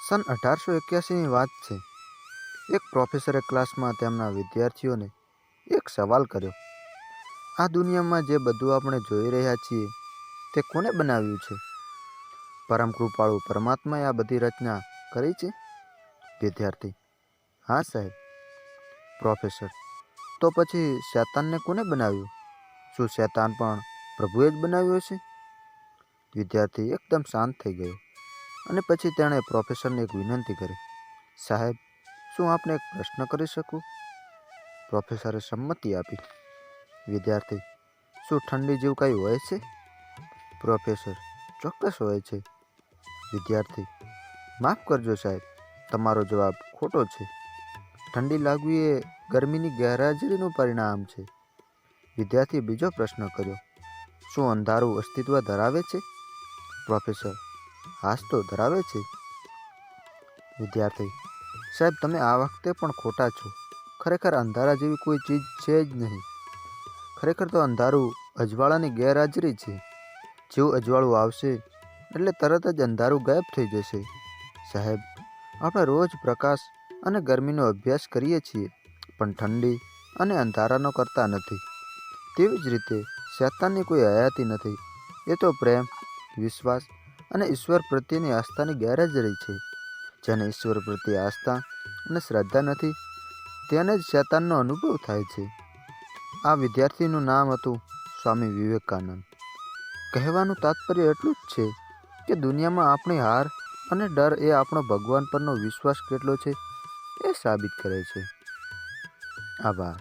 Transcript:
સન 1881ની વાત છે. એક પ્રોફેસરે ક્લાસમાં તેમના વિદ્યાર્થીઓને એક સવાલ કર્યો. આ દુનિયામાં જે બધું આપણે જોઈ રહ્યા છીએ તે કોને બનાવ્યું છે? પરમ કૃપાળુ પરમાત્માએ આ બધી રચના કરી છે? વિદ્યાર્થી: હા સાહેબ. પ્રોફેસર: તો પછી શૈતાનને કોને બનાવ્યું? શું શૈતાન પણ પ્રભુએ જ બનાવ્યો છે? વિદ્યાર્થી એકદમ શાંત થઈ ગયો અને પછી તેણે પ્રોફેસરને એક વિનંતી કરી. સાહેબ, શું આપને એક પ્રશ્ન કરી શકું? પ્રોફેસરે સંમતિ આપી. વિદ્યાર્થી: શું ઠંડી જેવું કંઈ હોય છે? પ્રોફેસર: ચોક્કસ હોય છે. વિદ્યાર્થી: માફ કરજો સાહેબ, તમારો જવાબ ખોટો છે. ઠંડી લાગવી એ ગરમીની ગેરહાજરીનું પરિણામ છે. વિદ્યાર્થીએ બીજો પ્રશ્ન કર્યો. શું અંધારું અસ્તિત્વ ધરાવે છે? પ્રોફેસર: હાશ તો ધરાવે છે. વિદ્યાર્થી: સાહેબ, તમે આ વખતે પણ ખોટા છો. ખરેખર અંધારા જેવી કોઈ ચીજ છે જ નહીં. ખરેખર તો અંધારું અજવાળાની ગેરહાજરી છે. જેવું અજવાળું આવશે એટલે તરત જ અંધારું ગાયબ થઈ જશે. સાહેબ, આપણે રોજ પ્રકાશ અને ગરમીનો અભ્યાસ કરીએ છીએ, પણ ઠંડી અને અંધારાનો કરતા નથી. તેવી જ રીતે શૈતાનની કોઈ હયાતી નથી. એ તો પ્રેમ, વિશ્વાસ અને ઈશ્વર પ્રત્યેની આસ્થાની ગેરહાજરી છે. જેને ઈશ્વર પ્રત્યે આસ્થા અને શ્રદ્ધા નથી, તેને જ શૈતાનનો અનુભવ થાય છે. આ વિદ્યાર્થીનું નામ હતું સ્વામી વિવેકાનંદ. કહેવાનું તાત્પર્ય એટલું જ છે કે દુનિયામાં આપણી હાર અને ડર એ આપણો ભગવાન પરનો વિશ્વાસ કેટલો છે એ સાબિત કરે છે. આભાર.